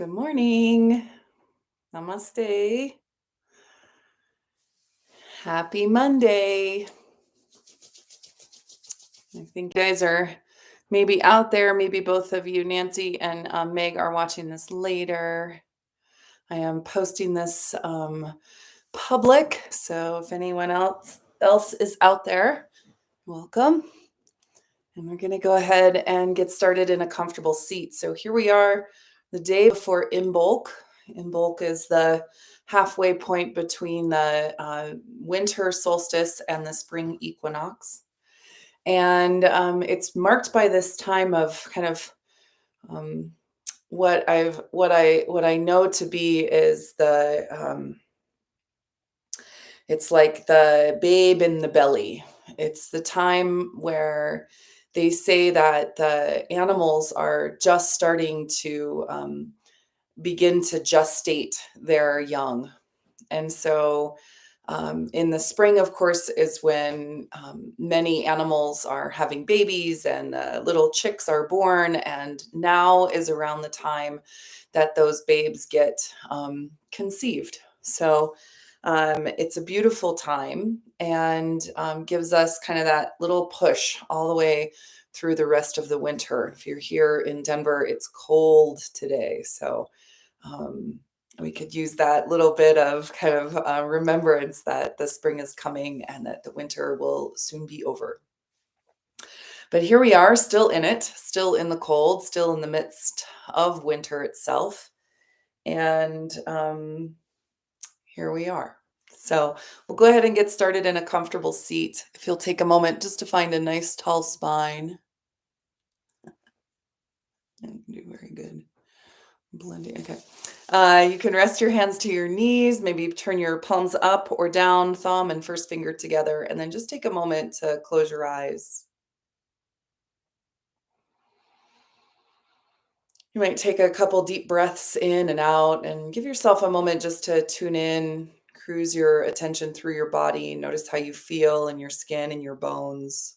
Good morning. Namaste. Happy Monday. I think you guys are maybe out there. Maybe both of you, Nancy and Meg, are watching this later. I am posting this public. So if anyone else is out there, welcome. And we're going to go ahead and get started in a comfortable seat. So here we are the day before Imbolc. Imbolc is the halfway point between the winter solstice and the spring equinox. And it's marked by this time of kind of um, what I know to be is it's like the babe in the belly. It's the time where they say that the animals are just starting to begin to gestate their young. And so in the spring, of course, is when many animals are having babies and little chicks are born. And now is around the time that those babes get conceived. So it's a beautiful time and gives us kind of that little push all the way through the rest of the winter. If you're here in Denver, it's cold today. So um, we could use that little bit of kind of remembrance that the spring is coming and that the winter will soon be over. But here we are, still in it, still in the cold, still in the midst of winter itself. And here we are. So we'll go ahead and get started in a comfortable seat. If you'll take a moment just to find a nice tall spine. And do very good. Blending. Okay. You can rest your hands to your knees, maybe turn your palms up or down, thumb and first finger together, and then just take a moment to close your eyes. You might take a couple deep breaths in and out and give yourself a moment just to tune in, cruise your attention through your body, notice how you feel in your skin and your bones.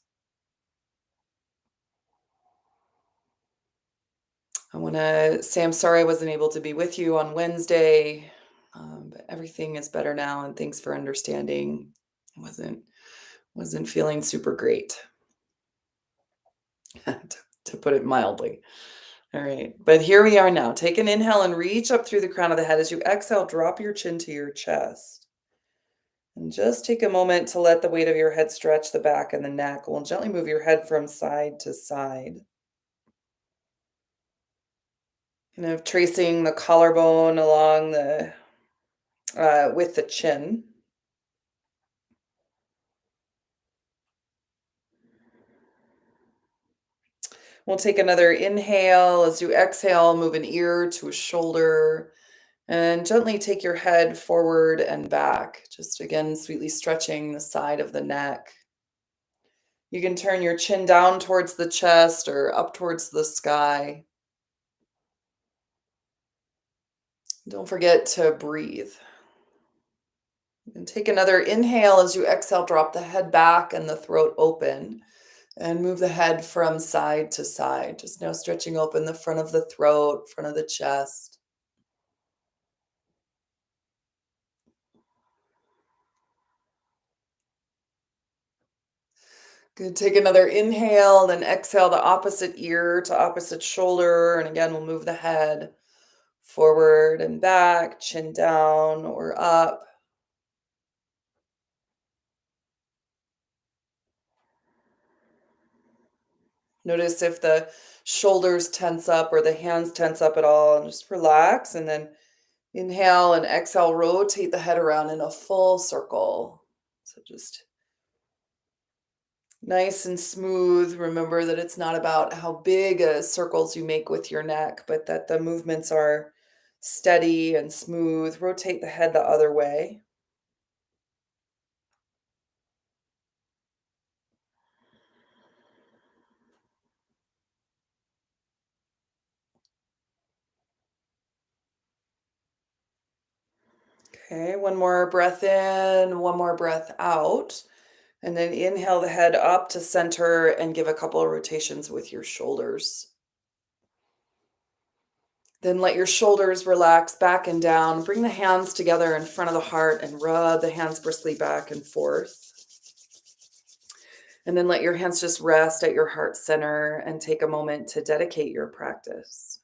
I want to say I'm sorry I wasn't able to be with you on Wednesday, but everything is better now, and thanks for understanding. I wasn't feeling super great, to put it mildly. All right, but here we are now. Take an inhale and reach up through the crown of the head. As you exhale, drop your chin to your chest. And just take a moment to let the weight of your head stretch the back and the neck. We'll gently move your head from side to side. Kind of tracing the collarbone along the with the chin. We'll take another inhale. As you exhale, move an ear to a shoulder and gently take your head forward and back. Just again, sweetly stretching the side of the neck. You can turn your chin down towards the chest or up towards the sky. Don't forget to breathe. And take another inhale. As you exhale, drop the head back and the throat open. And move the head from side to side. Just now stretching open the front of the throat, front of the chest. Good. Take another inhale, then exhale the opposite ear to opposite shoulder. And again, we'll move the head forward and back, chin down or up. Notice if the shoulders tense up or the hands tense up at all, and just relax. And then inhale and exhale, rotate the head around in a full circle. So just nice and smooth. Remember that it's not about how big circles you make with your neck, but that the movements are steady and smooth. Rotate the head the other way. Okay, one more breath in, one more breath out. And then inhale the head up to center and give a couple of rotations with your shoulders. Then let your shoulders relax back and down. Bring the hands together in front of the heart and rub the hands briskly back and forth. And then let your hands just rest at your heart center and take a moment to dedicate your practice.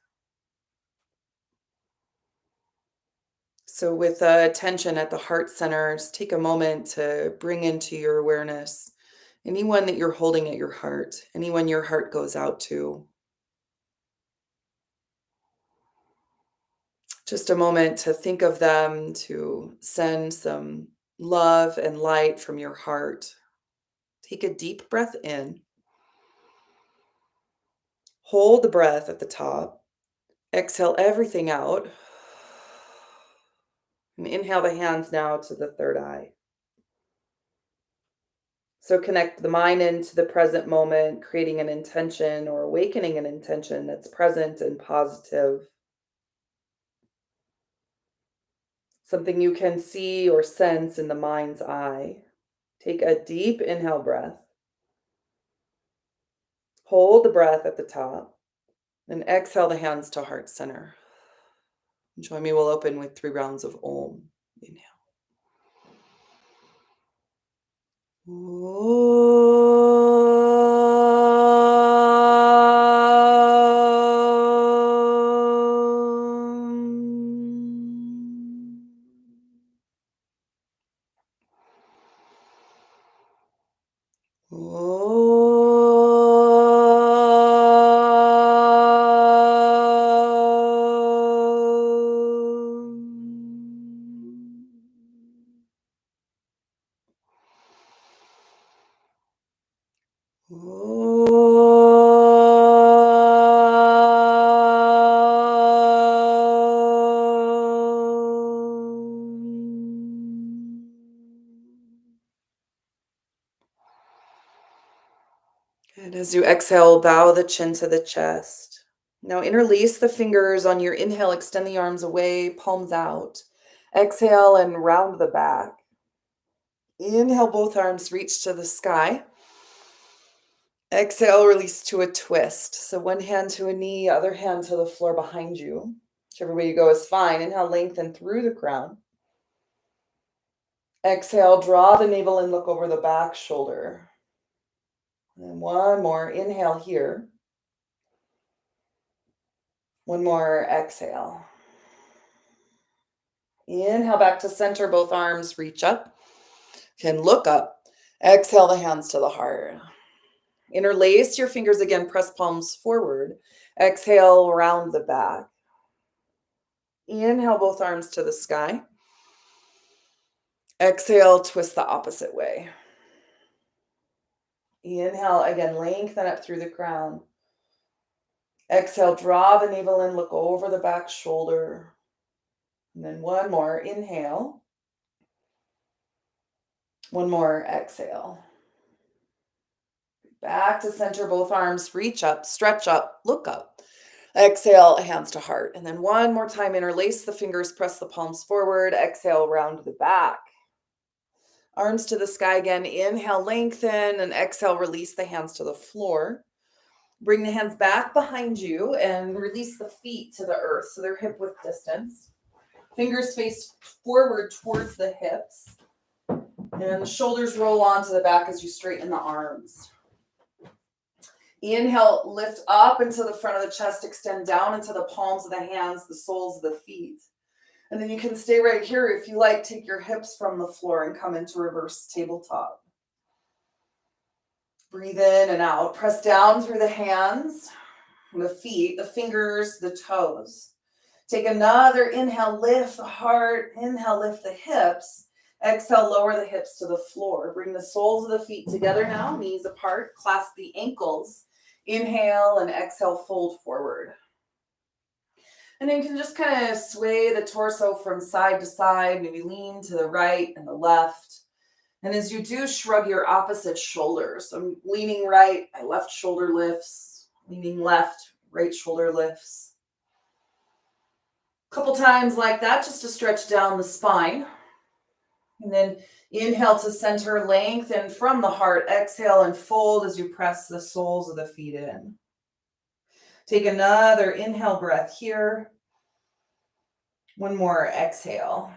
So, with attention at the heart center, just take a moment to bring into your awareness anyone that you're holding at your heart, anyone your heart goes out to. Just a moment to think of them, to send some love and light from your heart. Take a deep breath in. Hold the breath at the top. Exhale everything out. And inhale the hands now to the third eye. So connect the mind into the present moment, creating an intention or awakening an intention that's present and positive. Something you can see or sense in the mind's eye. Take a deep inhale breath. Hold the breath at the top and exhale the hands to heart center. Join me, we'll open with 3 rounds of Om. Inhale. And as you exhale, bow the chin to the chest. Now interlace the fingers on your inhale, extend the arms away, palms out. Exhale and round the back. Inhale, both arms reach to the sky. Exhale, release to a twist. So one hand to a knee, other hand to the floor behind you. Whichever way you go is fine. Inhale, lengthen through the crown. Exhale, draw the navel and look over the back shoulder. And one more. Inhale here. One more. Exhale. Inhale back to center. Both arms reach up. Can look up. Exhale the hands to the heart. Interlace your fingers again. Press palms forward. Exhale, round the back. Inhale both arms to the sky. Exhale, twist the opposite way. Inhale, again, lengthen up through the crown. Exhale, draw the navel in, look over the back shoulder. And then one more, inhale. One more, exhale. Back to center, both arms reach up, stretch up, look up. Exhale, hands to heart. And then one more time, interlace the fingers, press the palms forward. Exhale, round the back. Arms to the sky again. Inhale, lengthen, and exhale, release the hands to the floor. Bring the hands back behind you and release the feet to the earth so they're hip width distance. Fingers face forward towards the hips. And the shoulders roll onto the back as you straighten the arms. Inhale, lift up into the front of the chest, extend down into the palms of the hands, the soles of the feet. And then you can stay right here if you like. Take your hips from the floor and come into reverse tabletop. Breathe in and out. Press down through the hands, the feet, the fingers, the toes. Take another inhale, lift the heart. Inhale, lift the hips. Exhale, lower the hips to the floor. Bring the soles of the feet together now, knees apart. Clasp the ankles. Inhale and exhale, fold forward. And then you can just kind of sway the torso from side to side, maybe lean to the right and the left. And as you do, shrug your opposite shoulder. So I'm leaning right, my left shoulder lifts. Leaning left, right shoulder lifts. A couple times like that, just to stretch down the spine. And then inhale to center, lengthen from the heart. Exhale and fold as you press the soles of the feet in. Take another inhale breath here. One more exhale.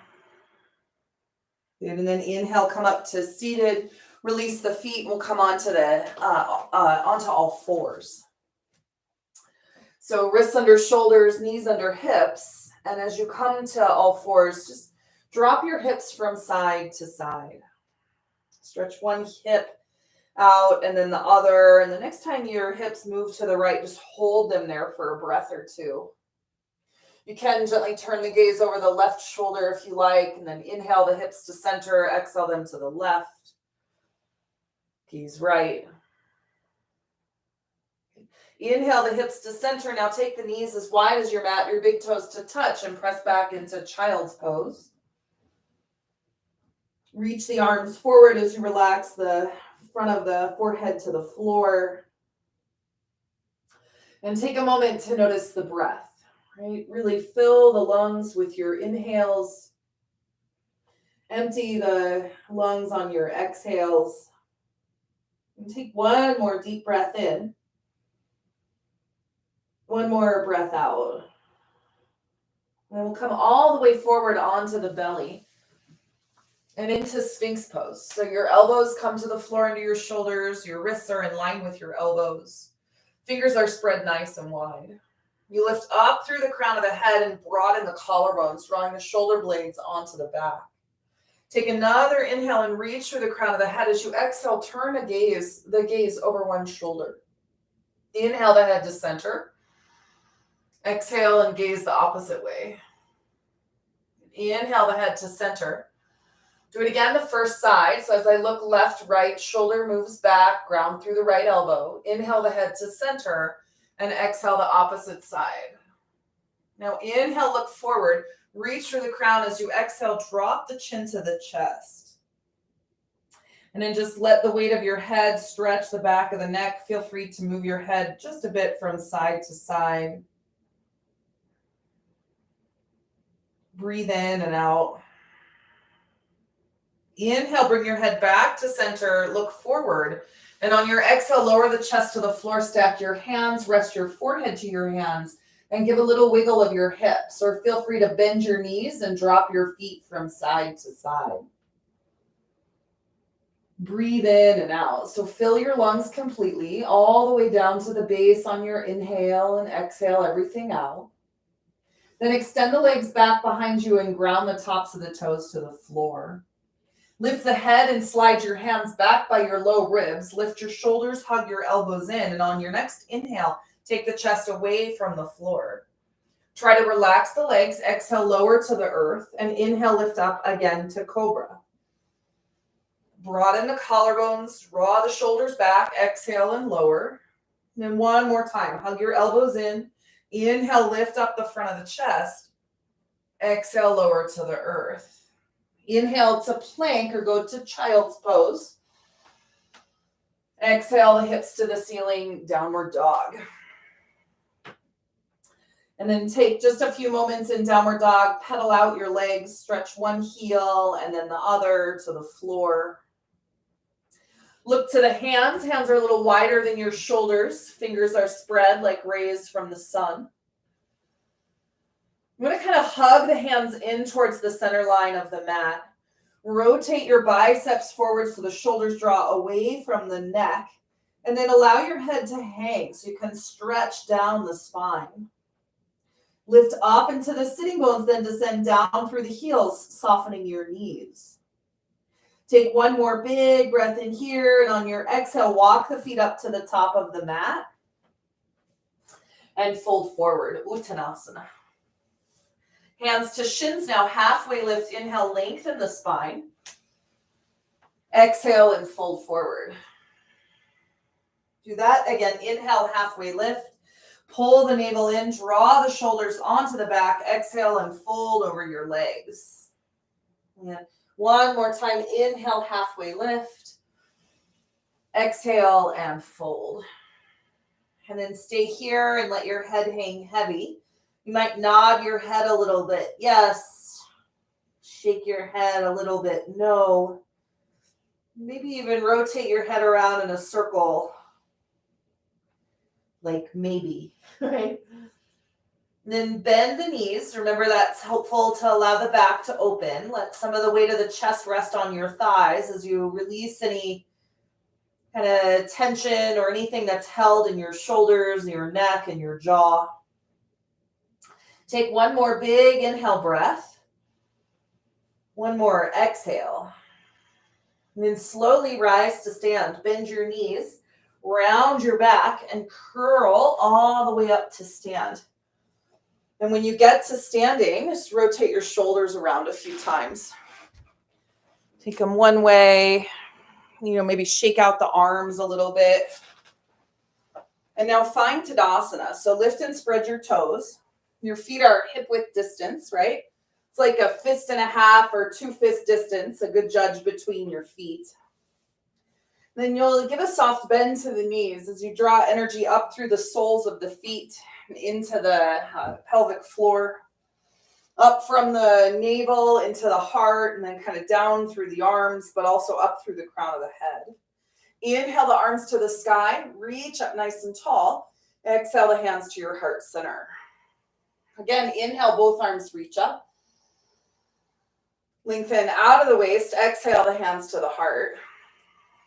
Good. And then inhale, come up to seated. Release the feet. We'll come onto onto all fours. So wrists under shoulders, knees under hips. And as you come to all fours, just drop your hips from side to side. Stretch one hip out and then the other. And the next time your hips move to the right, just hold them there for a breath or two. You can gently turn the gaze over the left shoulder if you like, and then inhale the hips to center, exhale them to the left. Gaze right. Inhale the hips to center. Now take the knees as wide as your mat, your big toes to touch, and press back into child's pose. Reach the arms forward as you relax the front of the forehead to the floor. And take a moment to notice the breath. Right? Really fill the lungs with your inhales. Empty the lungs on your exhales. And take one more deep breath in. One more breath out. And we'll come all the way forward onto the belly and into Sphinx pose. So your elbows come to the floor under your shoulders. Your wrists are in line with your elbows. Fingers are spread nice and wide. You lift up through the crown of the head and broaden the collarbones, drawing the shoulder blades onto the back. Take another inhale and reach through the crown of the head. As you exhale, turn the gaze over one shoulder. Inhale the head to center. Exhale and gaze the opposite way. Inhale the head to center. Do it again the first side. So as I look left, right, shoulder moves back, ground through the right elbow. Inhale the head to center. And exhale the opposite side. Now inhale, look forward, reach through the crown. As you exhale, drop the chin to the chest. And then just let the weight of your head stretch the back of the neck. Feel free to move your head just a bit from side to side. Breathe in and out. Inhale, bring your head back to center, look forward. And on your exhale, lower the chest to the floor, stack your hands, rest your forehead to your hands, and give a little wiggle of your hips. Or feel free to bend your knees and drop your feet from side to side. Breathe in and out. So fill your lungs completely, all the way down to the base on your inhale, and exhale everything out. Then extend the legs back behind you and ground the tops of the toes to the floor. Lift the head and slide your hands back by your low ribs. Lift your shoulders, hug your elbows in. And on your next inhale, take the chest away from the floor. Try to relax the legs. Exhale, lower to the earth. And inhale, lift up again to cobra. Broaden the collarbones. Draw the shoulders back. Exhale and lower. And then one more time. Hug your elbows in. Inhale, lift up the front of the chest. Exhale, lower to the earth. Inhale to plank or go to child's pose. Exhale the hips to the ceiling, downward dog. And then take just a few moments in downward dog, pedal out your legs, stretch one heel and then the other to the floor. Look to the hands. Hands are a little wider than your shoulders. Fingers are spread like rays from the sun. I'm going to kind of hug the hands in towards the center line of the mat. Rotate your biceps forward so the shoulders draw away from the neck. And then allow your head to hang so you can stretch down the spine. Lift up into the sitting bones, then descend down through the heels, softening your knees. Take one more big breath in here. And on your exhale, walk the feet up to the top of the mat. And fold forward, Uttanasana. Hands to shins now, halfway lift. Inhale, lengthen the spine. Exhale and fold forward. Do that again. Inhale, halfway lift. Pull the navel in, draw the shoulders onto the back. Exhale and fold over your legs. And one more time. Inhale, halfway lift. Exhale and fold. And then stay here and let your head hang heavy. You might nod your head a little bit. Yes. Shake your head a little bit. No. Maybe even rotate your head around in a circle. Like maybe, right? And then bend the knees. Remember, that's helpful to allow the back to open. Let some of the weight of the chest rest on your thighs as you release any kind of tension or anything that's held in your shoulders, your neck, and your jaw. Take one more big inhale breath. One more exhale. And then slowly rise to stand. Bend your knees, round your back, and curl all the way up to stand. And when you get to standing, just rotate your shoulders around a few times. Take them one way, maybe shake out the arms a little bit. And now find Tadasana. So lift and spread your toes. Your feet are hip width distance, right? It's like a fist and a half or 2 fist distance, a good judge between your feet. Then you'll give a soft bend to the knees as you draw energy up through the soles of the feet and into the pelvic floor, up from the navel into the heart, and then kind of down through the arms, but also up through the crown of the head. Inhale the arms to the sky, reach up nice and tall. Exhale the hands to your heart center. Again, inhale, both arms reach up. Lengthen out of the waist, exhale the hands to the heart.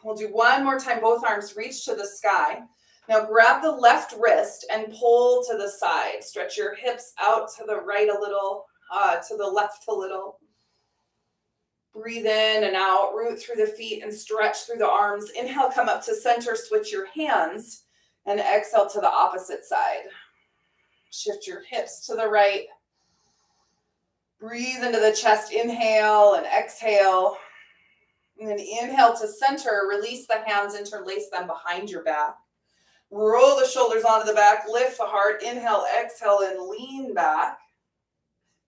We'll do one more time, both arms reach to the sky. Now grab the left wrist and pull to the side. Stretch your hips out to the right a little, to the left a little. Breathe in and out, root through the feet and stretch through the arms. Inhale, come up to center, switch your hands, and exhale to the opposite side. Shift your hips to the right. Breathe into the chest, inhale and exhale. And then inhale to center, release the hands, interlace them behind your back. Roll the shoulders onto the back, lift the heart, inhale, exhale, and lean back.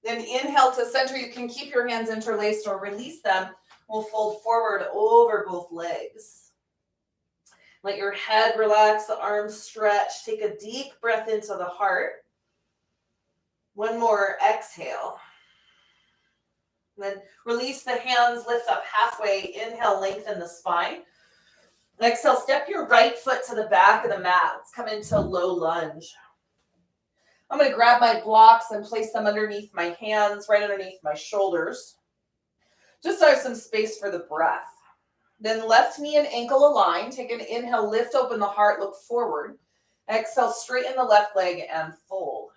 Then inhale to center. You can keep your hands interlaced or release them. We'll fold forward over both legs. Let your head relax, the arms stretch. Take a deep breath into the heart. One more exhale. And then release the hands, lift up halfway. Inhale, lengthen the spine. Exhale, step your right foot to the back of the mat. Let's come into low lunge. I'm going to grab my blocks and place them underneath my hands, right underneath my shoulders. Just so I have some space for the breath. Then left knee and ankle align. Take an inhale, lift open the heart, look forward. Exhale, straighten the left leg and fold.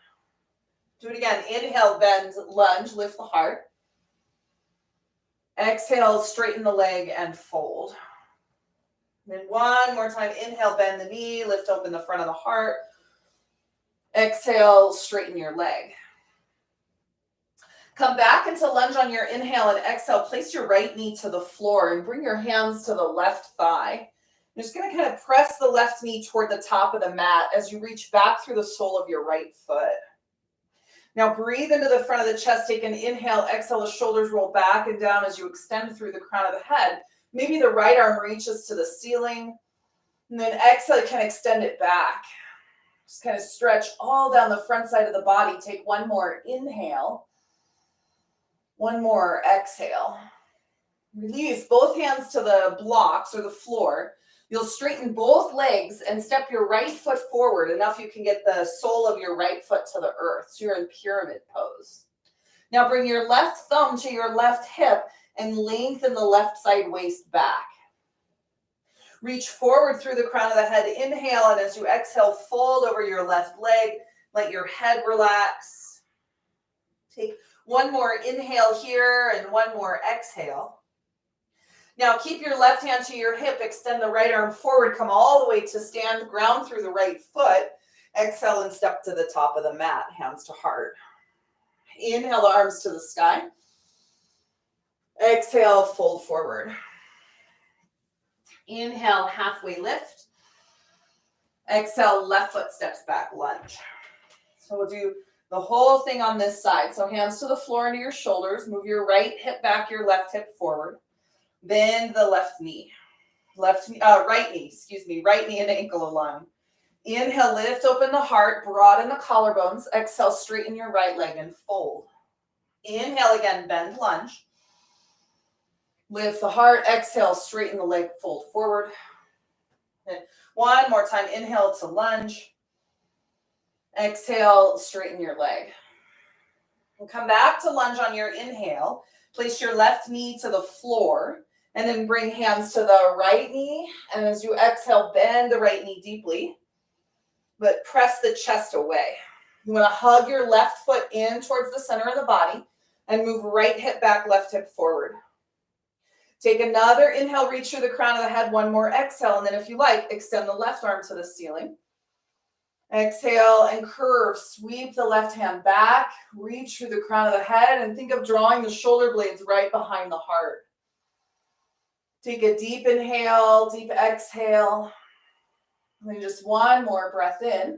Do it again. Inhale, bend, lunge, lift the heart. Exhale, straighten the leg and fold. Then one more time. Inhale, bend the knee, lift open the front of the heart. Exhale, straighten your leg. Come back into lunge on your inhale and exhale. Place your right knee to the floor and bring your hands to the left thigh. You're just going to kind of press the left knee toward the top of the mat as you reach back through the sole of your right foot. Now breathe into the front of the chest. Take an inhale, exhale, the shoulders roll back and down as you extend through the crown of the head. Maybe the right arm reaches to the ceiling. And then exhale, you can extend it back. Just kind of stretch all down the front side of the body. Take one more inhale. One more exhale. Release both hands to the blocks or the floor. You'll straighten both legs and step your right foot forward enough you can get the sole of your right foot to the earth. So you're in pyramid pose. Now bring your left thumb to your left hip and lengthen the left side waist back. Reach forward through the crown of the head. Inhale, and as you exhale, fold over your left leg. Let your head relax. Take one more inhale here and one more exhale. Now keep your left hand to your hip. Extend the right arm forward. Come all the way to stand. Ground through the right foot. Exhale and step to the top of the mat. Hands to heart. Inhale the arms to the sky. Exhale, fold forward. Inhale, halfway lift. Exhale, left foot steps back, lunge. So we'll do the whole thing on this side. So hands to the floor into your shoulders. Move your right hip back, your left hip forward. Bend the left knee. Right knee and ankle align. Inhale, lift open the heart, broaden the collarbones. Exhale, straighten your right leg and fold. Inhale again, bend, lunge. Lift the heart, exhale, straighten the leg, fold forward. And one more time, inhale to lunge. Exhale, straighten your leg. And come back to lunge on your inhale. Place your left knee to the floor and then bring hands to the right knee. And as you exhale, bend the right knee deeply, but press the chest away. You want to hug your left foot in towards the center of the body and move right hip back, left hip forward. Take another inhale, reach through the crown of the head, one more exhale, and then if you like, extend the left arm to the ceiling. Exhale and curve, sweep the left hand back, reach through the crown of the head, and think of drawing the shoulder blades right behind the heart. Take a deep inhale, deep exhale, and then just one more breath in,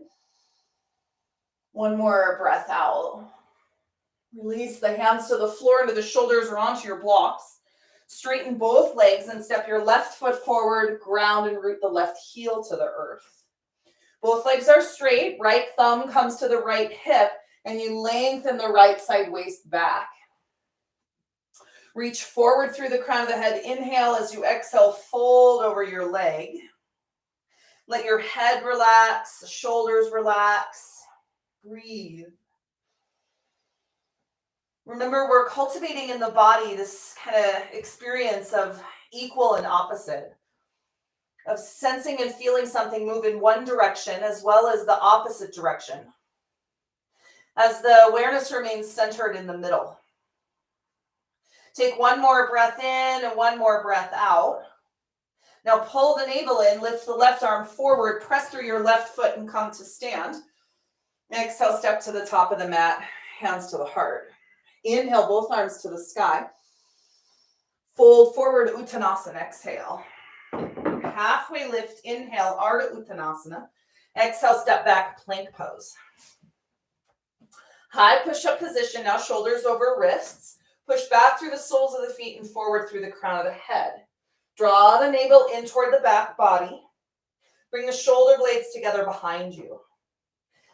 one more breath out. Release the hands to the floor, into the shoulders or onto your blocks. Straighten both legs and step your left foot forward, ground and root the left heel to the earth. Both legs are straight, right thumb comes to the right hip, and you lengthen the right side waist back. Reach forward through the crown of the head. Inhale as you exhale, fold over your leg. Let your head relax, the shoulders relax. Breathe. Remember, we're cultivating in the body this kind of experience of equal and opposite, of sensing and feeling something move in one direction as well as the opposite direction, as the awareness remains centered in the middle. Take one more breath in and one more breath out. Now pull the navel in, lift the left arm forward, press through your left foot and come to stand. Exhale, step to the top of the mat, hands to the heart. Inhale, both arms to the sky. Fold forward, Uttanasana, exhale. Halfway lift, inhale, Ardha Uttanasana. Exhale, step back, plank pose. High push-up position, now shoulders over wrists. Push back through the soles of the feet and forward through the crown of the head. Draw the navel in toward the back body. Bring the shoulder blades together behind you.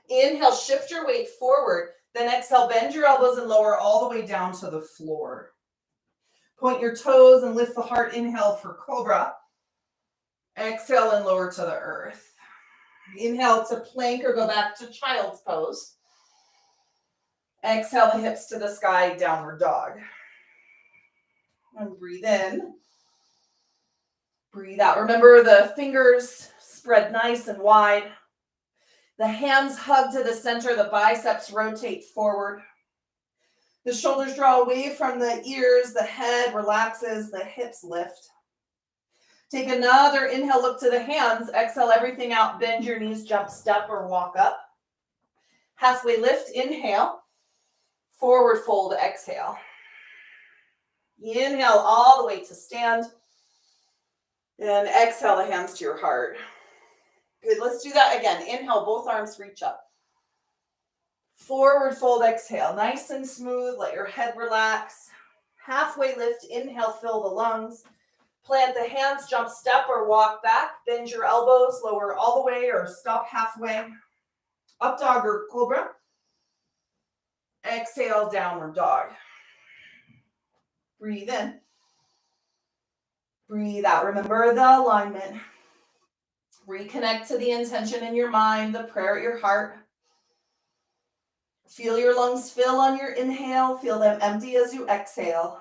Inhale, shift your weight forward. Then exhale, bend your elbows and lower all the way down to the floor. Point your toes and lift the heart. Inhale for cobra. Exhale and lower to the earth. Inhale to plank or go back to child's pose. Exhale the hips to the sky, downward dog. And breathe in. Breathe out. Remember the fingers spread nice and wide. The hands hug to the center, the biceps rotate forward. The shoulders draw away from the ears, the head relaxes, the hips lift. Take another inhale, look to the hands, exhale everything out, bend your knees, jump, step, or walk up. Halfway lift, inhale, forward fold, exhale. Inhale all the way to stand, and exhale the hands to your heart. Good, let's do that again. Inhale, both arms reach up. Forward fold, exhale. Nice and smooth, let your head relax. Halfway lift, inhale, fill the lungs. Plant the hands, jump, step, or walk back. Bend your elbows, lower all the way or stop halfway. Up dog or cobra. Exhale, downward dog. Breathe in. Breathe out. Remember the alignment. Reconnect to the intention in your mind, the prayer at your heart. Feel your lungs fill on your inhale. Feel them empty as you exhale.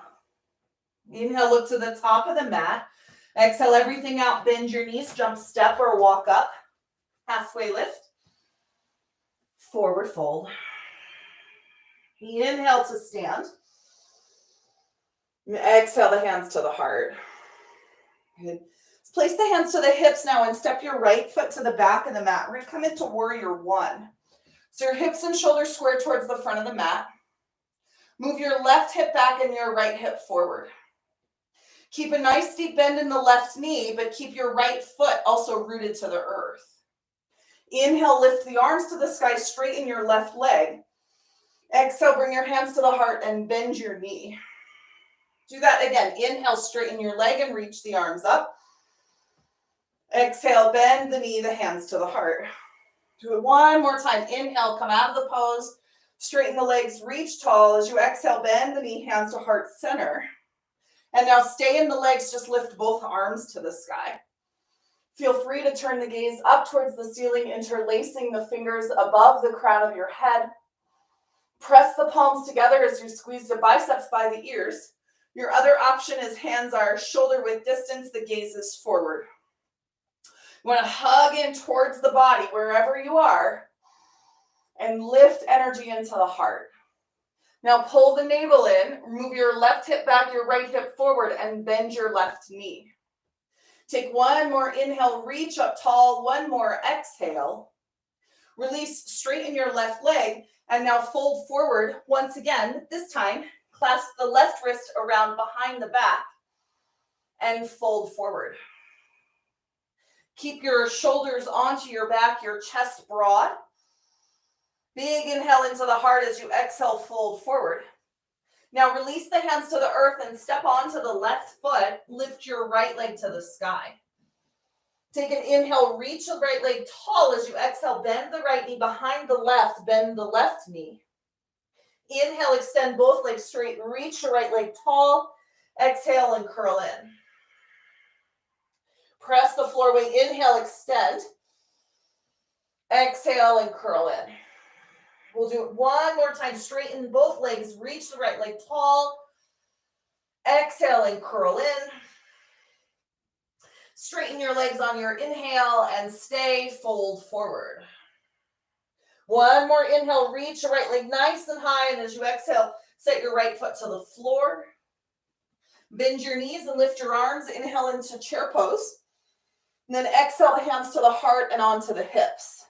Inhale, look to the top of the mat. Exhale everything out. Bend your knees, jump, step, or walk up. Halfway lift. Forward fold. Inhale to stand. Exhale the hands to the heart. Good. Place the hands to the hips now and step your right foot to the back of the mat. We're going to come into warrior one. So your hips and shoulders square towards the front of the mat. Move your left hip back and your right hip forward. Keep a nice deep bend in the left knee, but keep your right foot also rooted to the earth. Inhale, lift the arms to the sky, straighten your left leg. Exhale, bring your hands to the heart and bend your knee. Do that again. Inhale, straighten your leg and reach the arms up. Exhale, bend the knee, the hands to the heart. Do it one more time. Inhale, come out of the pose. Straighten the legs, reach tall. As you exhale, bend the knee, hands to heart center. And now stay in the legs, just lift both arms to the sky. Feel free to turn the gaze up towards the ceiling, interlacing the fingers above the crown of your head. Press the palms together as you squeeze the biceps by the ears. Your other option is hands are shoulder width distance, the gaze is forward. You want to hug in towards the body wherever you are and lift energy into the heart. Now pull the navel in, move your left hip back, your right hip forward, and bend your left knee. Take one more inhale, reach up tall, one more exhale. Release, straighten your left leg, and now fold forward once again. This time, clasp the left wrist around behind the back and fold forward. Keep your shoulders onto your back, your chest broad. Big inhale into the heart as you exhale, fold forward. Now release the hands to the earth and step onto the left foot. Lift your right leg to the sky. Take an inhale, reach the right leg tall as you exhale. Bend the right knee behind the left. Bend the left knee. Inhale, extend both legs straight and reach the right leg tall. Exhale and curl in. Press the floor weight. Inhale, extend. Exhale and curl in. We'll do it one more time. Straighten both legs. Reach the right leg tall. Exhale and curl in. Straighten your legs on your inhale and stay. Fold forward. One more inhale. Reach the right leg nice and high. And as you exhale, set your right foot to the floor. Bend your knees and lift your arms. Inhale into chair pose. And then exhale the hands to the heart and onto the hips.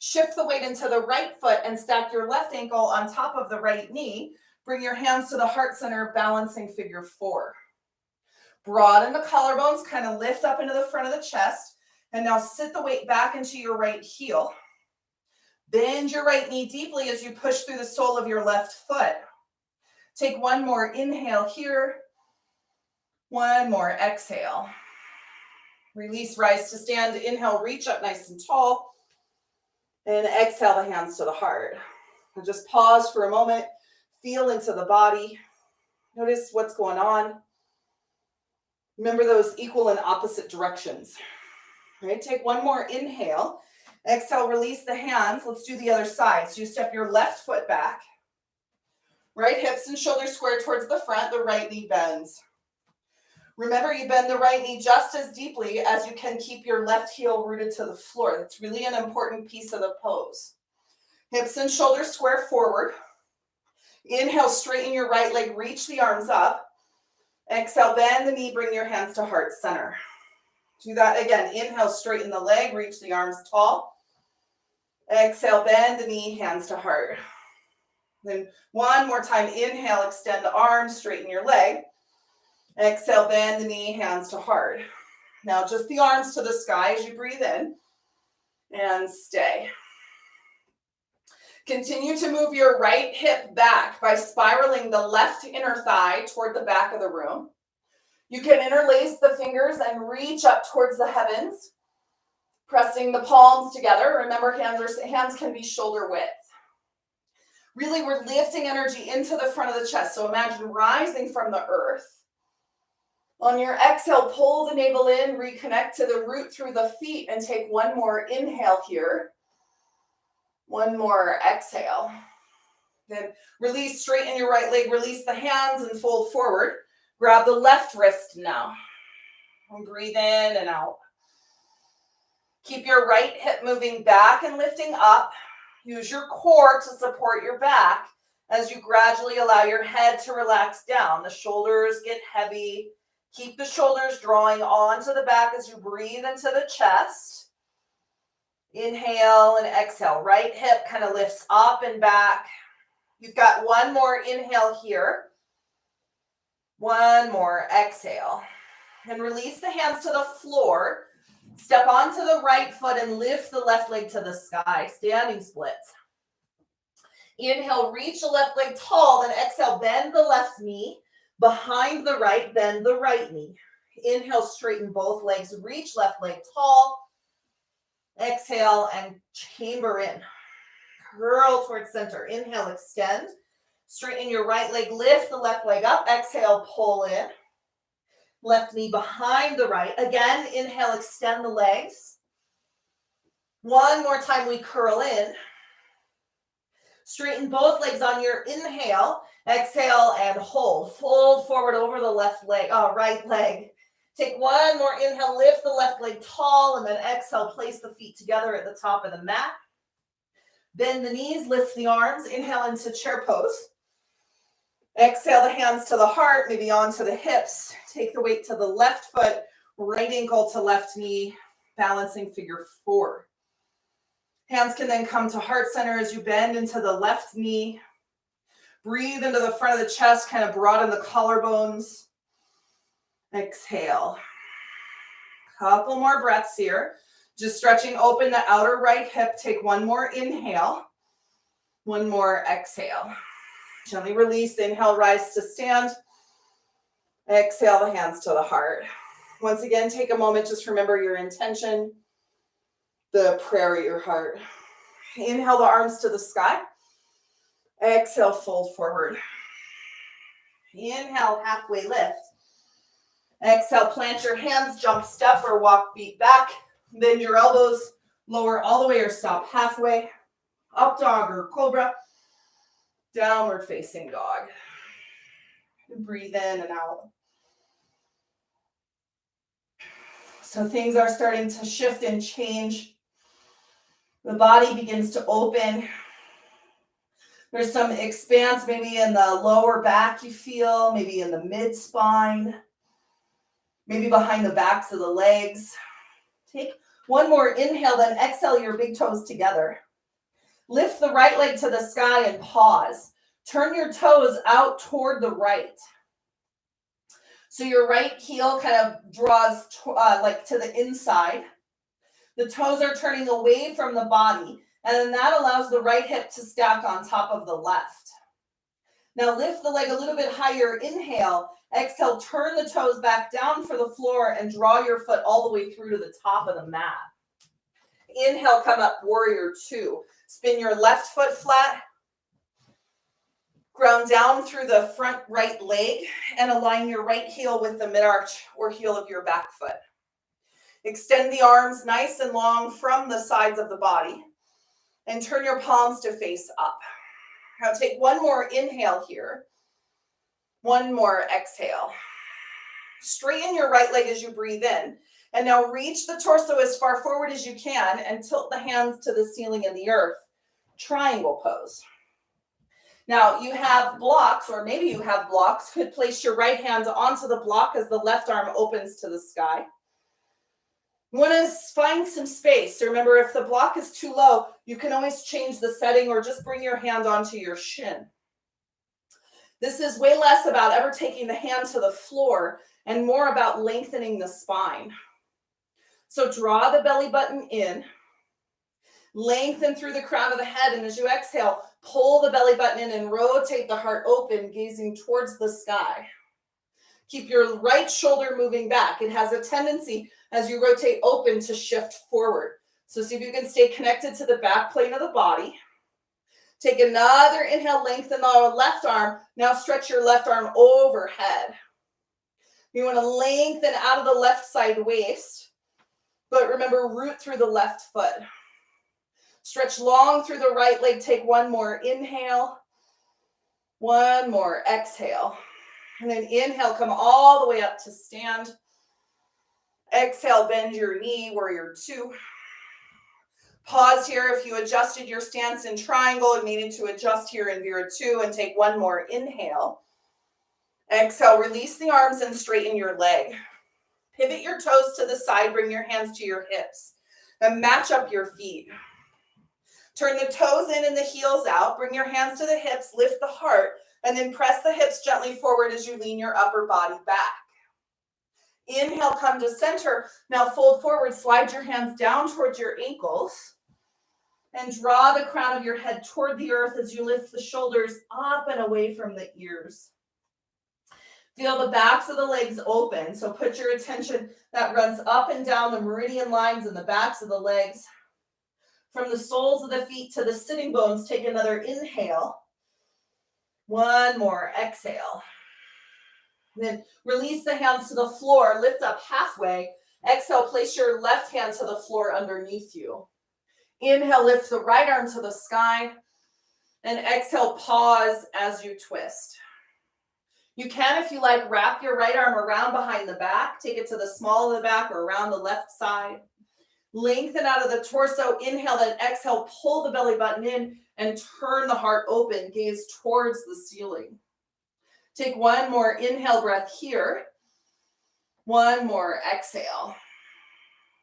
Shift the weight into the right foot and stack your left ankle on top of the right knee. Bring your hands to the heart center, balancing figure four. Broaden the collarbones, kind of lift up into the front of the chest. And now sit the weight back into your right heel. Bend your right knee deeply as you push through the sole of your left foot. Take one more inhale here. One more exhale. Release, rise to stand. Inhale, reach up nice and tall. And exhale the hands to the heart. And just pause for a moment. Feel into the body. Notice what's going on. Remember those equal and opposite directions. All right, take one more inhale. Exhale, release the hands. Let's do the other side. So you step your left foot back. Right hips and shoulders square towards the front. The right knee bends. Remember, you bend the right knee just as deeply as you can keep your left heel rooted to the floor. That's really an important piece of the pose. Hips and shoulders square forward. Inhale, straighten your right leg, reach the arms up. Exhale, bend the knee, bring your hands to heart center. Do that again. Inhale, straighten the leg, reach the arms tall. Exhale, bend the knee, hands to heart. Then one more time. Inhale, extend the arms, straighten your leg. Exhale, bend the knee, hands to heart. Now just the arms to the sky as you breathe in and stay. Continue to move your right hip back by spiraling the left inner thigh toward the back of the room. You can interlace the fingers and reach up towards the heavens, pressing the palms together. Remember, hands can be shoulder width. Really, we're lifting energy into the front of the chest. So imagine rising from the earth. On your exhale, pull the navel in, reconnect to the root through the feet, and take one more inhale here. One more exhale. Then release, straighten your right leg, release the hands and fold forward. Grab the left wrist now. And breathe in and out. Keep your right hip moving back and lifting up. Use your core to support your back as you gradually allow your head to relax down. The shoulders get heavy. Keep the shoulders drawing onto the back as you breathe into the chest. Inhale and exhale. Right hip kind of lifts up and back. You've got one more inhale here. One more exhale. And release the hands to the floor. Step onto the right foot and lift the left leg to the sky. Standing splits. Inhale, reach the left leg tall. Then exhale, bend the left knee. Behind the right, bend the right knee. Inhale, straighten both legs. Reach left leg tall. Exhale and chamber in. Curl towards center. Inhale, extend. Straighten your right leg. Lift the left leg up. Exhale, pull in. Left knee behind the right. Again, inhale, extend the legs. One more time, we curl in. Straighten both legs on your inhale. Exhale and hold. Fold forward over the right leg. Take one more inhale, lift the left leg tall, and then exhale, place the feet together at the top of the mat. Bend the knees, lift the arms. Inhale into chair pose. Exhale the hands to the heart, maybe onto the hips. Take the weight to the left foot, right ankle to left knee, balancing figure 4. Hands can then come to heart center as you bend into the left knee. Breathe into the front of the chest, kind of broaden the collarbones. Exhale. Couple more breaths here. Just stretching open the outer right hip. Take one more inhale. One more exhale. Gently release. Inhale, rise to stand. Exhale the hands to the heart. Once again, take a moment. Just remember your intention, the prayer at your heart. Inhale the arms to the sky. Exhale, fold forward. Inhale, halfway lift. Exhale, plant your hands, jump, step, or walk feet back. Bend your elbows, lower all the way or stop halfway. Up dog or cobra. Downward facing dog. Breathe in and out. So things are starting to shift and change. The body begins to open. There's some expanse maybe in the lower back you feel, maybe in the mid-spine, maybe behind the backs of the legs. Take one more inhale, then exhale your big toes together. Lift the right leg to the sky and pause. Turn your toes out toward the right. So your right heel kind of draws to the inside. The toes are turning away from the body, and then that allows the right hip to stack on top of the left. Now lift the leg a little bit higher. Inhale. Exhale, turn the toes back down for the floor and draw your foot all the way through to the top of the mat. Inhale, come up, warrior 2. Spin your left foot flat. Ground down through the front right leg and align your right heel with the mid-arch or heel of your back foot. Extend the arms nice and long from the sides of the body and turn your palms to face up. Now take one more inhale here. One more exhale. Straighten your right leg as you breathe in. And now reach the torso as far forward as you can and tilt the hands to the ceiling and the earth. Triangle pose. Now you have blocks, or maybe you have blocks. Could place your right hand onto the block as the left arm opens to the sky. You want to find some space. So remember, if the block is too low, you can always change the setting or just bring your hand onto your shin. This is way less about ever taking the hand to the floor and more about lengthening the spine. So draw the belly button in, lengthen through the crown of the head, and as you exhale, pull the belly button in and rotate the heart open, gazing towards the sky. Keep your right shoulder moving back. It has a tendency as you rotate open to shift forward. So see if you can stay connected to the back plane of the body. Take another inhale, lengthen the left arm. Now stretch your left arm overhead. You want to lengthen out of the left side waist, but remember, root through the left foot. Stretch long through the right leg. Take one more inhale. One more exhale. And then inhale, come all the way up to stand. Exhale, bend your knee, warrior 2. Pause here if you adjusted your stance in triangle and needed to adjust here in Vira 2, and take one more inhale. Exhale, release the arms and straighten your leg. Pivot your toes to the side, bring your hands to your hips. Then match up your feet. Turn the toes in and the heels out. Bring your hands to the hips, lift the heart, and then press the hips gently forward as you lean your upper body back. Inhale, come to center. Now fold forward, slide your hands down towards your ankles, and draw the crown of your head toward the earth as you lift the shoulders up and away from the ears. Feel the backs of the legs open, so put your attention that runs up and down the meridian lines in the backs of the legs. From the soles of the feet to the sitting bones, take another inhale. One more exhale. Then release the hands to the floor, lift up halfway. Exhale, place your left hand to the floor underneath you. Inhale, lift the right arm to the sky. And exhale, pause as you twist. You can, if you like, wrap your right arm around behind the back. Take it to the small of the back or around the left side. Lengthen out of the torso. Inhale, then exhale, pull the belly button in and turn the heart open. Gaze towards the ceiling. Take one more inhale breath here. One more exhale.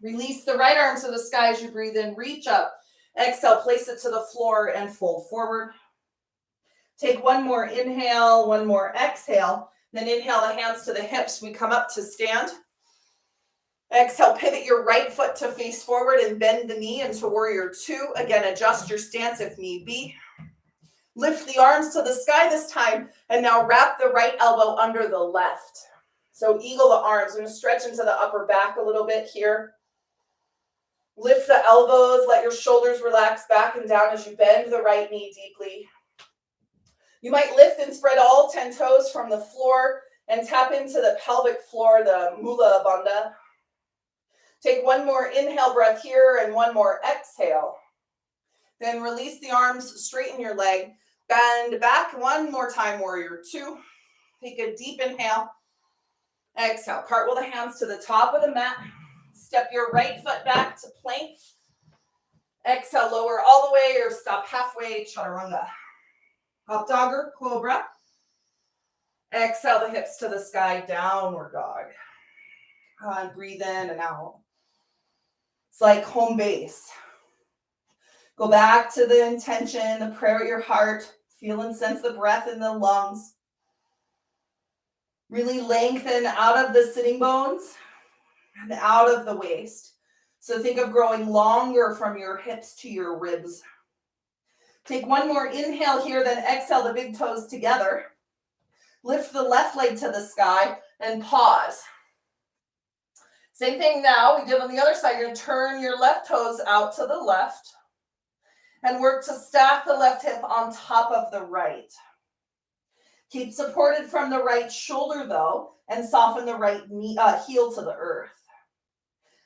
Release the right arm to the sky as you breathe in. Reach up. Exhale, place it to the floor and fold forward. Take one more inhale, one more exhale. Then inhale the hands to the hips. We come up to stand. Exhale, pivot your right foot to face forward and bend the knee into warrior two. Again, adjust your stance if need be. Lift the arms to the sky this time, and now wrap the right elbow under the left. So eagle the arms. I'm going to stretch into the upper back a little bit here. Lift the elbows, let your shoulders relax back and down as you bend the right knee deeply. You might lift and spread all 10 toes from the floor and tap into the pelvic floor, the Mula Bandha. Take one more inhale breath here and one more exhale. Then release the arms, straighten your leg, bend back one more time, warrior two. Take a deep inhale. Exhale, cartwheel the hands to the top of the mat. Step your right foot back to plank. Exhale, lower all the way or stop halfway, chaturanga. Up dog or cobra. Exhale the hips to the sky, downward dog. And breathe in and out. It's like home base. Go back to the intention, the prayer at your heart. Feel and sense the breath in the lungs. Really lengthen out of the sitting bones and out of the waist. So think of growing longer from your hips to your ribs. Take one more inhale here, then exhale the big toes together. Lift the left leg to the sky and pause. Same thing now we did on the other side. You're going to turn your left toes out to the left and work to stack the left hip on top of the right. Keep supported from the right shoulder though, and soften the right knee, heel to the earth.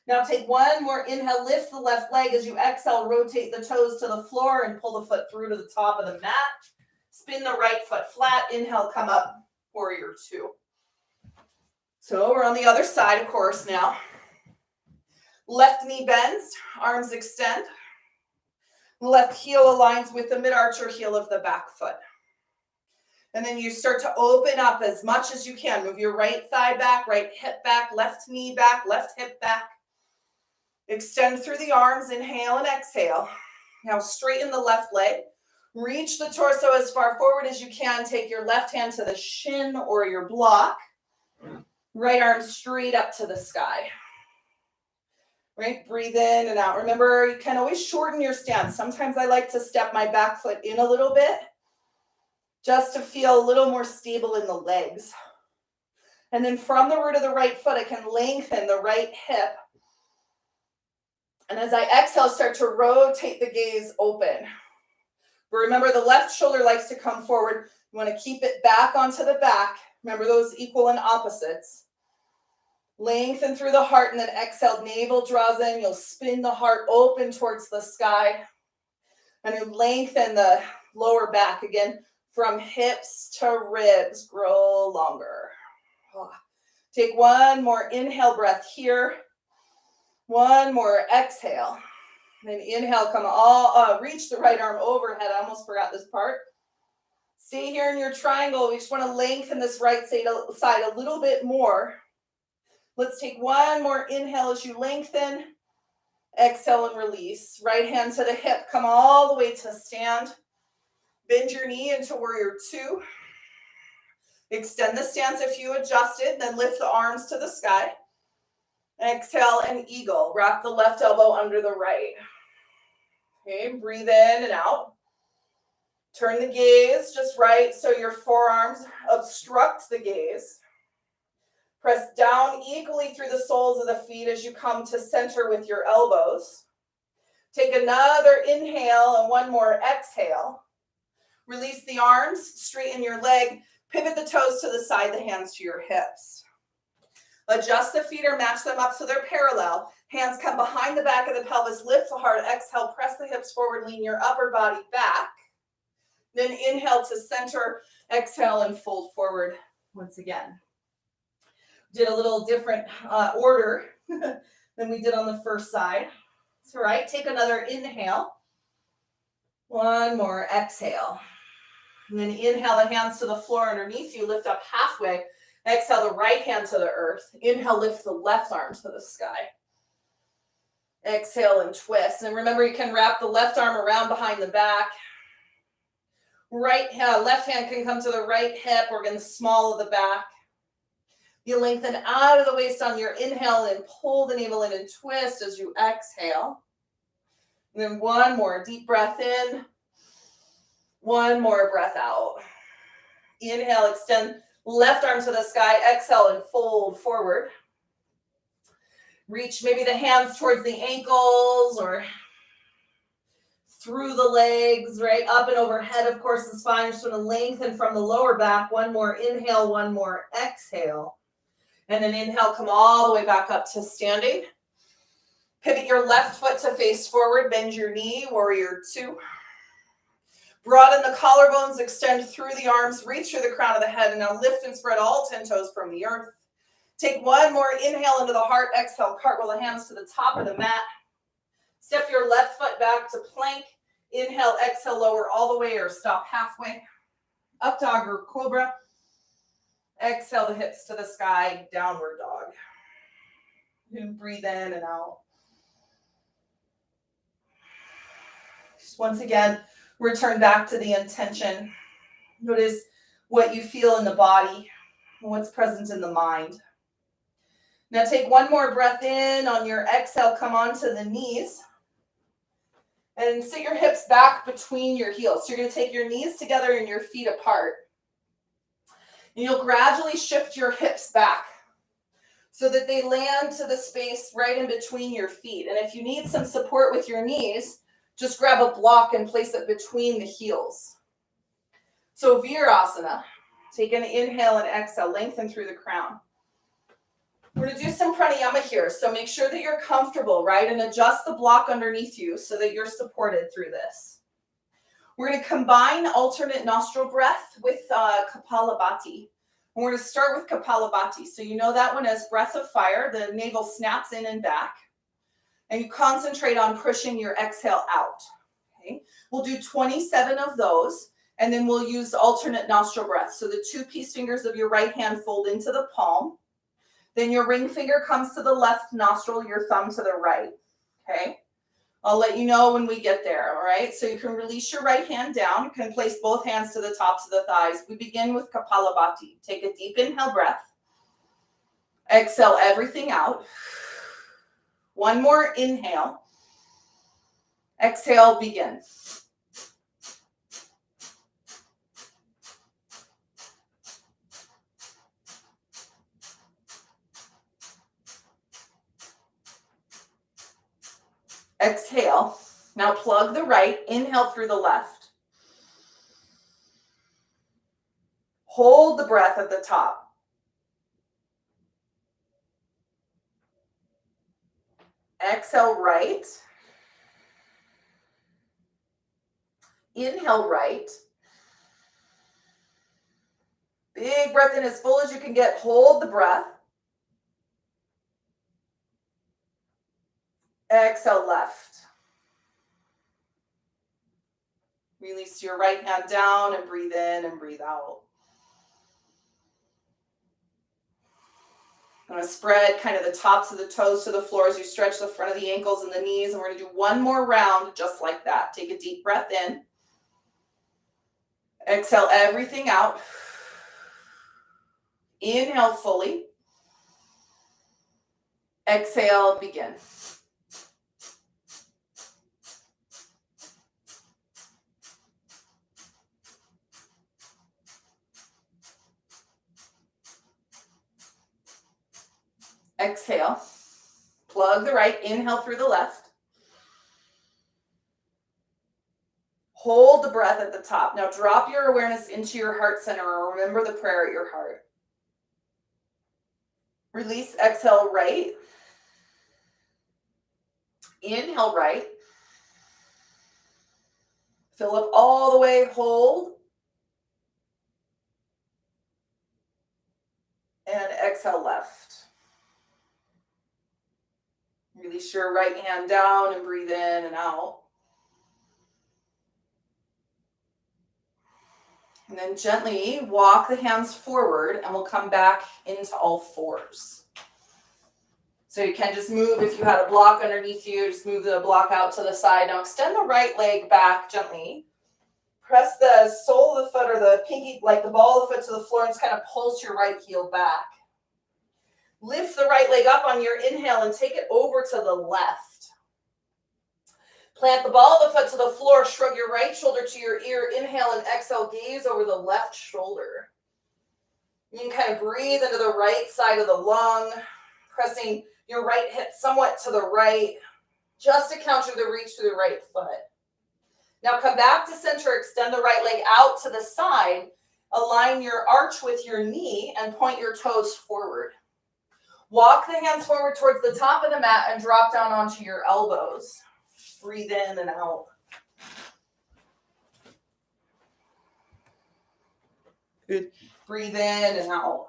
Now take one more inhale, lift the left leg as you exhale, rotate the toes to the floor and pull the foot through to the top of the mat. Spin the right foot flat, inhale, come up, warrior two. So we're on the other side, of course, now. Left knee bends, arms extend. Left heel aligns with the mid-arch or heel of the back foot. And then you start to open up as much as you can. Move your right thigh back, right hip back, left knee back, left hip back. Extend through the arms, inhale and exhale. Now straighten the left leg. Reach the torso as far forward as you can. Take your left hand to the shin or your block. Right arm straight up to the sky. Right, breathe in and out. Remember, you can always shorten your stance. Sometimes I like to step my back foot in a little bit just to feel a little more stable in the legs. And then from the root of the right foot, I can lengthen the right hip. And as I exhale, start to rotate the gaze open. But remember, the left shoulder likes to come forward. You want to keep it back onto the back. Remember those equal and opposites. Lengthen through the heart and then exhale, navel draws in. You'll spin the heart open towards the sky. And you lengthen the lower back again from hips to ribs. Grow longer. Take one more inhale breath here. One more exhale. Then inhale, come all, reach the right arm overhead. I almost forgot this part. Stay here in your triangle. We just want to lengthen this right side a little bit more. Let's take one more inhale as you lengthen. Exhale and release. Right hand to the hip. Come all the way to stand. Bend your knee into warrior two. Extend the stance if you adjusted. Then lift the arms to the sky. Exhale and eagle. Wrap the left elbow under the right. Okay, breathe in and out. Turn the gaze just right so your forearms obstruct the gaze. Press down equally through the soles of the feet as you come to center with your elbows. Take another inhale and one more exhale. Release the arms, straighten your leg, Pivot the toes to the side, the hands to your hips. Adjust the feet or match them up so they're parallel. Hands come behind the back of the pelvis, lift the heart, exhale, press the hips forward, lean your upper body back. Then inhale to center, exhale, and fold forward once again. Did a little different order than we did on the first side. That's all right. Take another inhale. One more exhale. And then inhale the hands to the floor underneath you, lift up halfway. Exhale the right hand to the earth. Inhale, lift the left arm to the sky. Exhale and twist. And remember, you can wrap the left arm around behind the back. Left hand can come to the right hip or again the small of the back. You lengthen out of the waist on your inhale and pull the navel in and twist as you exhale. And then one more deep breath in. One more breath out. Inhale, extend left arm to the sky. Exhale and fold forward. Reach maybe the hands towards the ankles or through the legs, right? Up and overhead, of course, the spine. Just want to lengthen from the lower back. One more inhale, one more exhale. And then inhale, come all the way back up to standing. Pivot your left foot to face forward. Bend your knee, warrior two. Broaden the collarbones, extend through the arms, reach through the crown of the head, and now lift and spread all 10 toes from the earth. Take one more inhale into the heart, exhale, cartwheel the hands to the top of the mat. Step your left foot back to plank. Inhale, exhale, lower all the way or stop halfway. Up dog or cobra. Exhale the hips to the sky, downward dog. And breathe in and out. Just once again, return back to the intention. Notice what you feel in the body, what's present in the mind. Now take one more breath in. On your exhale, come onto the knees. And sit your hips back between your heels. So you're going to take your knees together and your feet apart. And you'll gradually shift your hips back so that they land to the space right in between your feet. And if you need some support with your knees, just grab a block and place it between the heels. So Virasana, take an inhale and exhale, lengthen through the crown. We're going to do some pranayama here, so make sure that you're comfortable, right? And adjust the block underneath you so that you're supported through this. We're going to combine alternate nostril breath with Kapalabhati. And we're going to start with Kapalabhati. So you know that one as breath of fire. The navel snaps in and back. And you concentrate on pushing your exhale out. Okay? We'll do 27 of those, and then we'll use alternate nostril breath. So the two peace fingers of your right hand fold into the palm. Then your ring finger comes to the left nostril, your thumb to the right. Okay? I'll let you know when we get there, all right? So you can release your right hand down. You can place both hands to the tops of the thighs. We begin with Kapalabhati. Take a deep inhale breath. Exhale everything out. One more inhale. Exhale, begin. Exhale. Now plug the right. Inhale through the left. Hold the breath at the top. Exhale right. Inhale right. Big breath in as full as you can get. Hold the breath. Exhale left. Release your right hand down and breathe in and breathe out. I'm going to spread kind of the tops of the toes to the floor as you stretch the front of the ankles and the knees. And we're going to do one more round just like that. Take a deep breath in. Exhale everything out. Inhale fully. Exhale, begin. Exhale. Plug the right. Inhale through the left. Hold the breath at the top. Now drop your awareness into your heart center or remember the prayer at your heart. Release, exhale, right. Inhale, right. Fill up all the way, hold. And exhale, left. Release your right hand down and breathe in and out. And then gently walk the hands forward and we'll come back into all fours. So you can just move, if you had a block underneath you, just move the block out to the side. Now extend the right leg back gently. Press the sole of the foot or the pinky, like the ball of the foot to the floor and just kind of pulse your right heel back. Lift the right leg up on your inhale and take it over to the left. Plant the ball of the foot to the floor, shrug your right shoulder to your ear, inhale and exhale, gaze over the left shoulder. You can kind of breathe into the right side of the lung, pressing your right hip somewhat to the right, just to counter the reach through the right foot. Now come back to center, extend the right leg out to the side, align your arch with your knee and point your toes forward. Walk the hands forward towards the top of the mat and drop down onto your elbows. Breathe in and out. Good. Breathe in and out.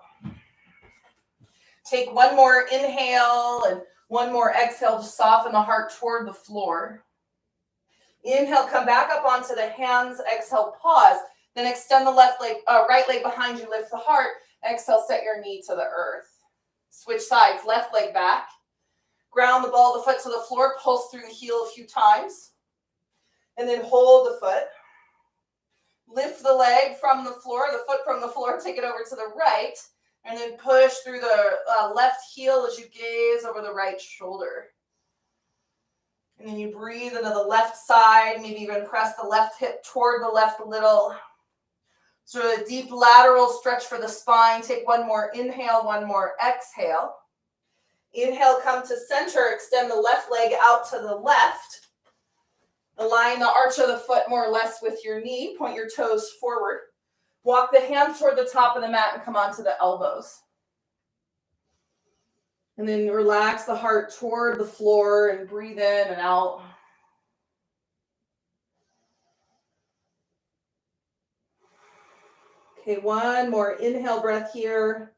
Take one more inhale and one more exhale to soften the heart toward the floor. Inhale, come back up onto the hands. Exhale, pause. Then extend the right leg behind you, lift the heart. Exhale, set your knee to the earth. Switch sides, left leg back. Ground the ball of the foot to the floor, pulse through the heel a few times. And then hold the foot. Lift the leg from the floor, the foot from the floor, take it over to the right. And then push through the left heel as you gaze over the right shoulder. And then you breathe into the left side, maybe even press the left hip toward the left a little. So a deep lateral stretch for the spine. Take one more inhale, one more exhale. Inhale, come to center, extend the left leg out to the left. Align the arch of the foot more or less with your knee. Point your toes forward. Walk the hands toward the top of the mat and come onto the elbows. And then relax the heart toward the floor and breathe in and out. Okay, one more inhale breath here.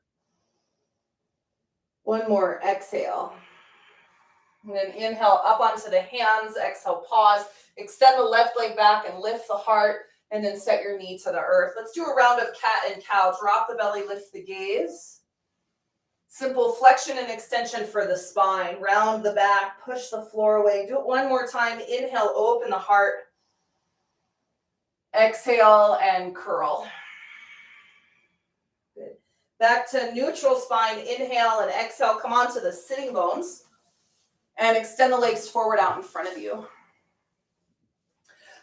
One more exhale. And then inhale up onto the hands, exhale, pause. Extend the left leg back and lift the heart, and then set your knee to the earth. Let's do a round of cat and cow. Drop the belly, lift the gaze. Simple flexion and extension for the spine. Round the back, push the floor away. Do it one more time. Inhale, open the heart. Exhale and curl. Good. Back to neutral spine. Inhale and exhale. Come on to the sitting bones. And extend the legs forward out in front of you.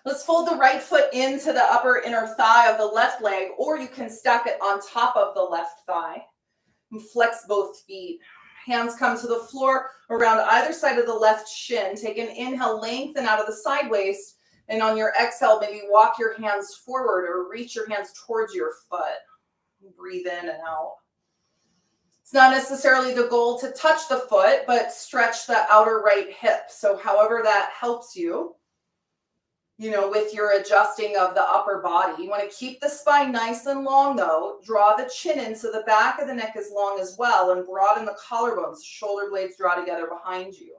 Let's fold the right foot into the upper inner thigh of the left leg, or you can stack it on top of the left thigh. And flex both feet. Hands come to the floor around either side of the left shin. Take an inhale, lengthen out of the side waist. And on your exhale, maybe walk your hands forward or reach your hands towards your foot. Breathe in and out. It's not necessarily the goal to touch the foot, but stretch the outer right hip. So however that helps you, with your adjusting of the upper body. You want to keep the spine nice and long though. Draw the chin in so the back of the neck is long as well, and broaden the collarbones. Shoulder blades draw together behind you.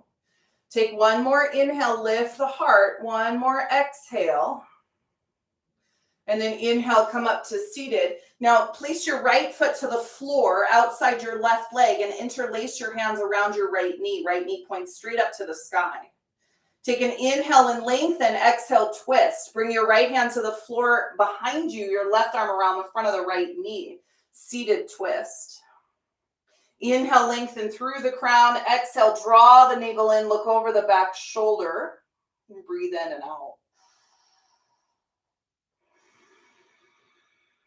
Take one more inhale, lift the heart. One more exhale. And then inhale, come up to seated. Now place your right foot to the floor outside your left leg and interlace your hands around your right knee. Right knee points straight up to the sky. Take an inhale and lengthen. Exhale, twist. Bring your right hand to the floor behind you, your left arm around the front of the right knee. Seated twist. Inhale, lengthen through the crown. Exhale, draw the navel in. Look over the back shoulder. And breathe in and out.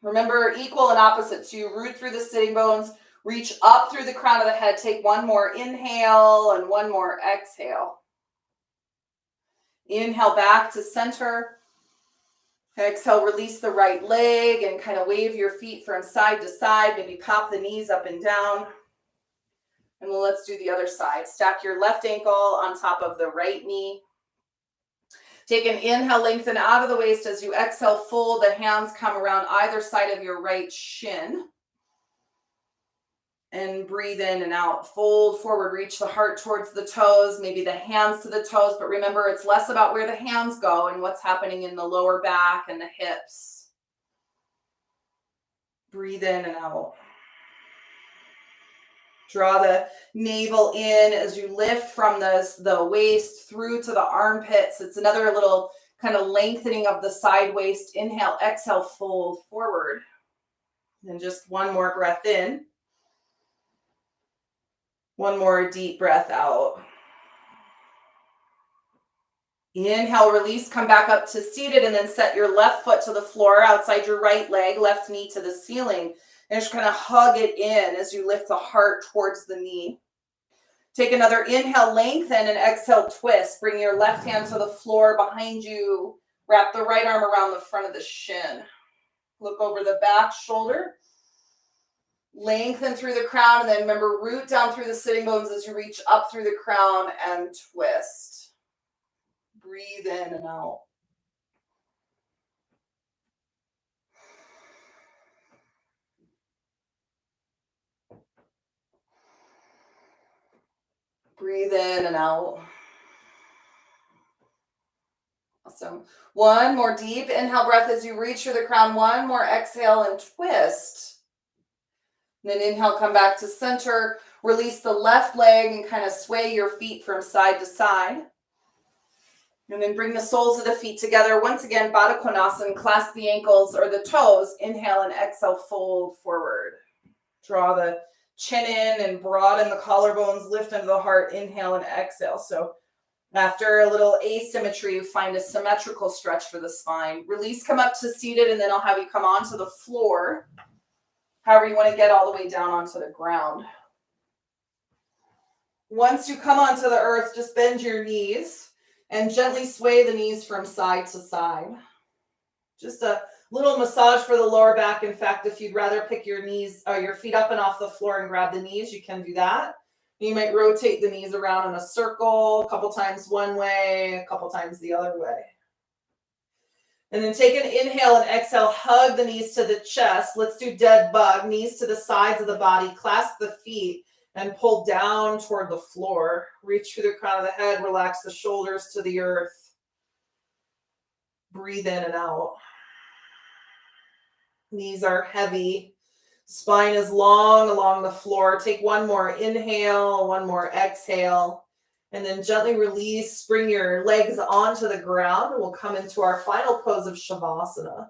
Remember, equal and opposite. So you root through the sitting bones, reach up through the crown of the head. Take one more inhale and one more exhale. Inhale back to center. Exhale, release the right leg and kind of wave your feet from side to side. Maybe pop the knees up and down. And then let's do the other side. Stack your left ankle on top of the right knee. Take an inhale, lengthen out of the waist. As you exhale, fold the hands, come around either side of your right shin. And breathe in and out. Fold forward, reach the heart towards the toes, maybe the hands to the toes. But remember, it's less about where the hands go and what's happening in the lower back and the hips. Breathe in and out. Draw the navel in as you lift from the waist through to the armpits. It's another little kind of lengthening of the side waist. Inhale, exhale, fold forward. And just one more breath in. One more deep breath out. Inhale, release, come back up to seated, and then set your left foot to the floor outside your right leg, left knee to the ceiling. And just kind of hug it in as you lift the heart towards the knee. Take another inhale, lengthen, and exhale, twist. Bring your left hand to the floor behind you. Wrap the right arm around the front of the shin. Look over the back shoulder. Lengthen through the crown, and then remember, root down through the sitting bones as you reach up through the crown and twist. Breathe in and out. Breathe in and out. Awesome. One more deep inhale breath as you reach through the crown. One more exhale and twist. And then inhale, come back to center. Release the left leg and kind of sway your feet from side to side. And then bring the soles of the feet together. Once again, Baddha Konasana, clasp the ankles or the toes. Inhale and exhale, fold forward. Draw the chin in and broaden the collarbones, lift into the heart. Inhale and exhale. So after a little asymmetry, find a symmetrical stretch for the spine. Release, come up to seated, and then I'll have you come onto the floor. However you want to get all the way down onto the ground. Once you come onto the earth, just bend your knees and gently sway the knees from side to side. Just a little massage for the lower back. In fact, if you'd rather pick your knees or your feet up and off the floor and grab the knees, you can do that. You might rotate the knees around in a circle, a couple times one way, a couple times the other way. And then take an inhale and exhale, hug the knees to the chest. Let's do dead bug, knees to the sides of the body, clasp the feet and pull down toward the floor. Reach through the crown of the head, relax the shoulders to the earth. Breathe in and out. Knees are heavy. Spine is long along the floor. Take one more inhale, one more exhale, and then gently release. Bring your legs onto the ground, and we'll come into our final pose of Shavasana.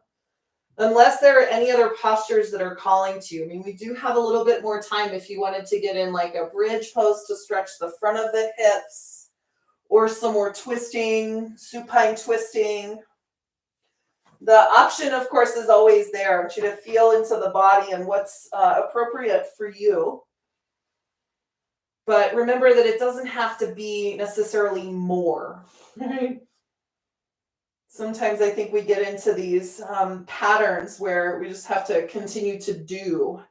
Unless there are any other postures that are calling to you. I mean, we do have a little bit more time if you wanted to get in like a bridge pose to stretch the front of the hips, or some more twisting, supine twisting. The option, of course, is always there. I want you to feel into the body and what's appropriate for you. But remember that it doesn't have to be necessarily more. Right? Sometimes I think we get into these patterns where we just have to continue to do.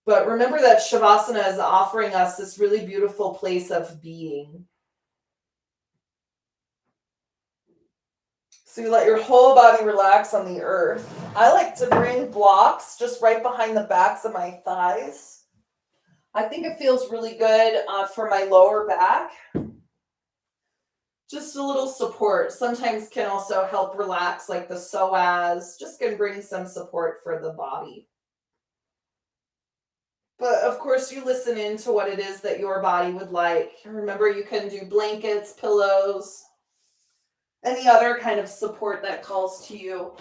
But remember that Shavasana is offering us this really beautiful place of being. So you let your whole body relax on the earth. I like to bring blocks just right behind the backs of my thighs. I think it feels really good for my lower back. Just a little support. Sometimes can also help relax, like the psoas. Just can bring some support for the body. But of course, you listen in to what it is that your body would like. Remember, you can do blankets, pillows, any other kind of support that calls to you.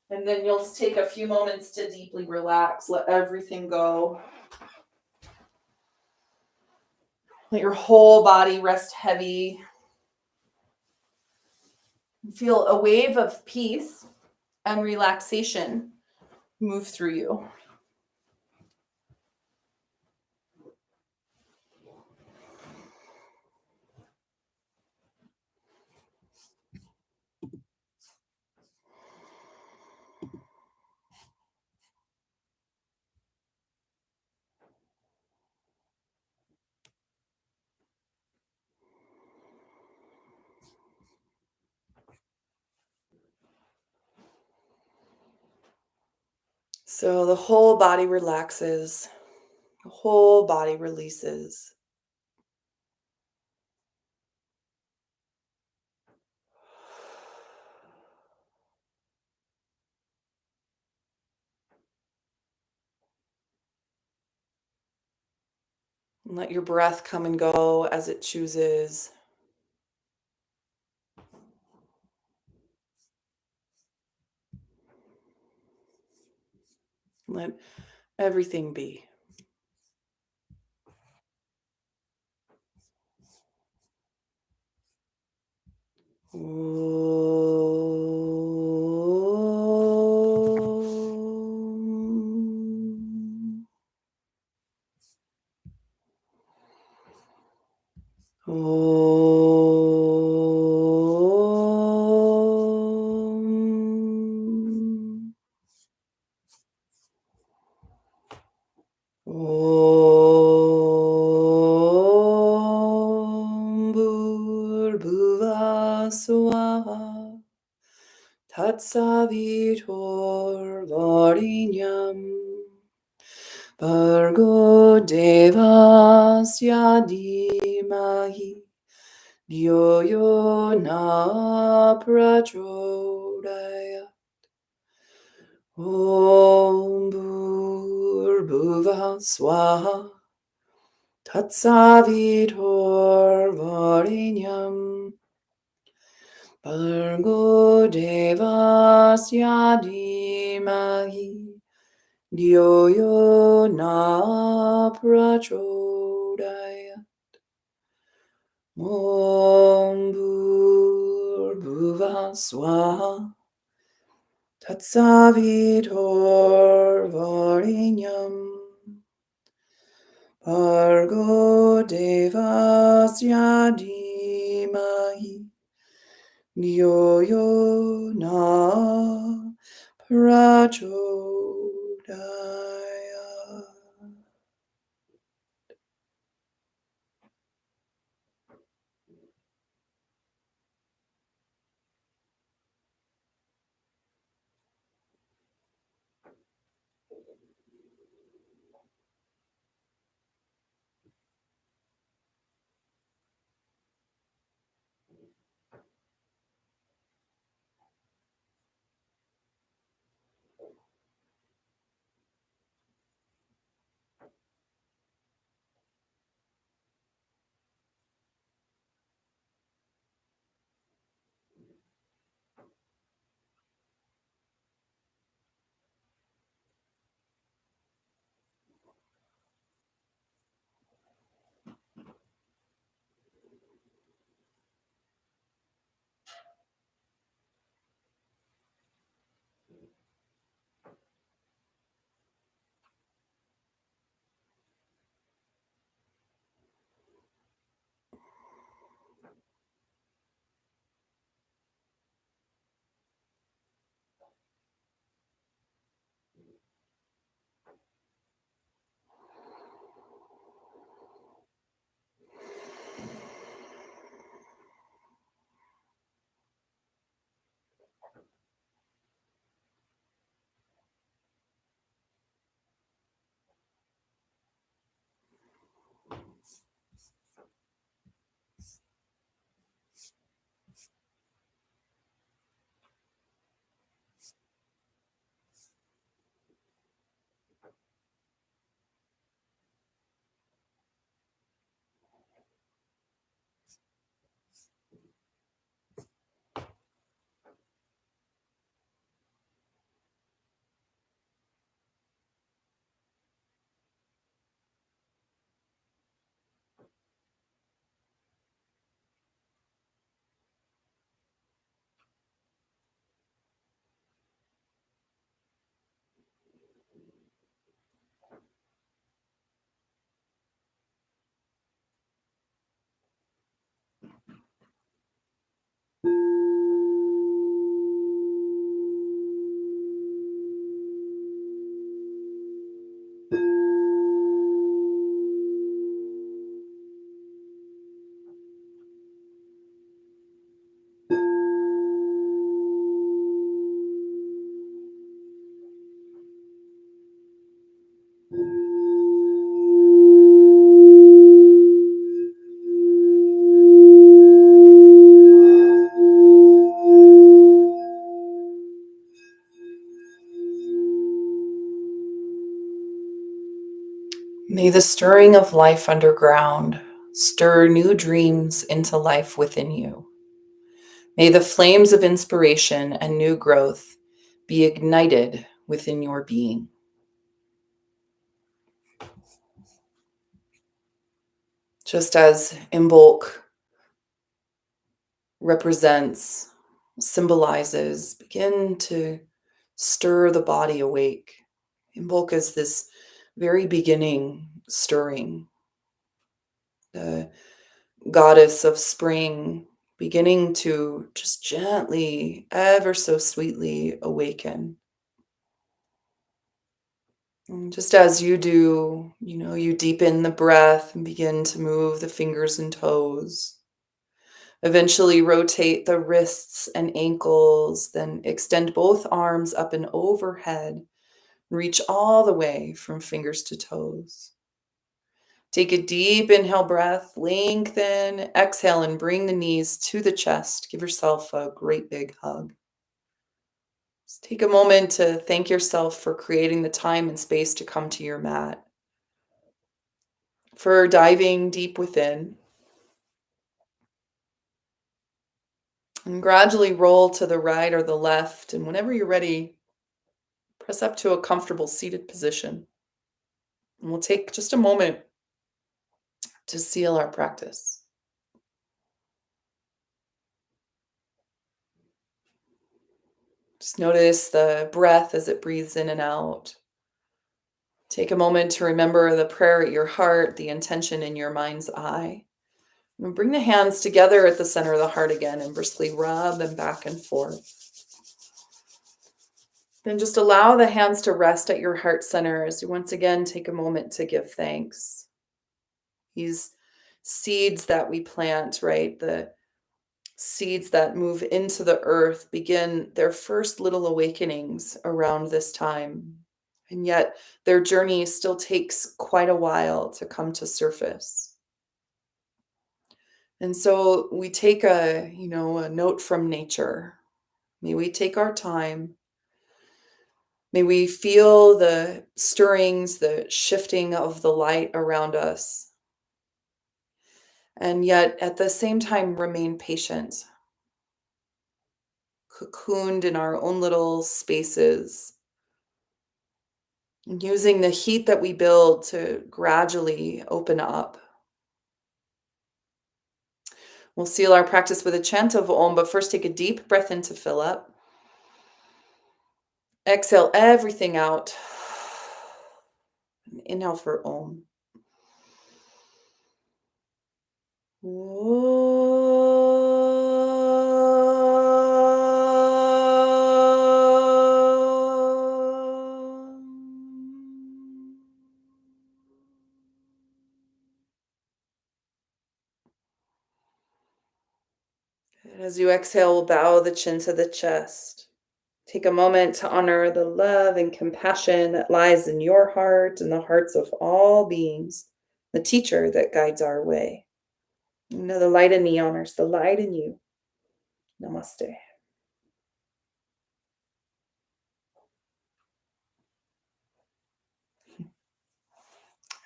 And then you'll just take a few moments to deeply relax, let everything go. Let your whole body rest heavy. Feel a wave of peace and relaxation move through you. So the whole body relaxes, the whole body releases. And let your breath come and go as it chooses. Let everything be. Om. Om. Om Bhurбhuva Swaha Tatsavitur Varenyam Bhargo Devasya Dhimahi Dhyo Yo Na Prachodaya Om Bhurбhuva Swaha Tatsavitur Varenyam Bhargo Devasya Dhimahi Dhyo Yo Na Prachodaya Om Bhurбhuva Swaha Tatsavitur Varenyam Bhargo Devasya Dhimahi Dhyo Yo Na Prachodaya. May the stirring of life underground stir new dreams into life within you. May the flames of inspiration and new growth be ignited within your being. Just as Imbolc represents, symbolizes, begin to stir the body awake. Imbolc is this very beginning stirring, the goddess of spring beginning to just gently, ever so sweetly awaken. And just as you do, you deepen the breath and begin to move the fingers and toes. Eventually rotate the wrists and ankles, then extend both arms up and overhead. Reach all the way from fingers to toes. Take a deep inhale breath, lengthen, exhale, and bring the knees to the chest. Give yourself a great big hug. Just take a moment to thank yourself for creating the time and space to come to your mat, for diving deep within, and gradually roll to the right or the left. And whenever you're ready, press up to a comfortable seated position. And we'll take just a moment to seal our practice. Just notice the breath as it breathes in and out. Take a moment to remember the prayer at your heart, the intention in your mind's eye. And bring the hands together at the center of the heart again and briskly rub them back and forth. Then just allow the hands to rest at your heart center as you once again take a moment to give thanks. These seeds that we plant, right? The seeds that move into the earth begin their first little awakenings around this time. And yet their journey still takes quite a while to come to surface. And so we take a note from nature. May we take our time. May we feel the stirrings, the shifting of the light around us. And yet at the same time, remain patient, cocooned in our own little spaces, using the heat that we build to gradually open up. We'll seal our practice with a chant of Om, but first take a deep breath in to fill up. Exhale everything out. Inhale for Om. And as you exhale, bow the chin to the chest. Take a moment to honor the love and compassion that lies in your heart and the hearts of all beings, the teacher that guides our way. The light in me honors the light in you. Namaste.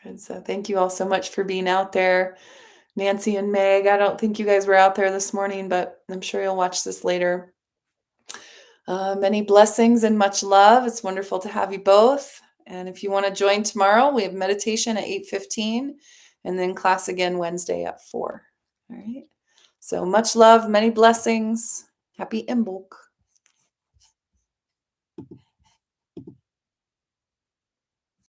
And so thank you all so much for being out there. Nancy and Meg, I don't think you guys were out there this morning, but I'm sure you'll watch this later. Many blessings and much love. It's wonderful to have you both. And if you want to join tomorrow, we have meditation at 8:15 and then class again Wednesday at 4. All right. So much love, many blessings. Happy Imbolc.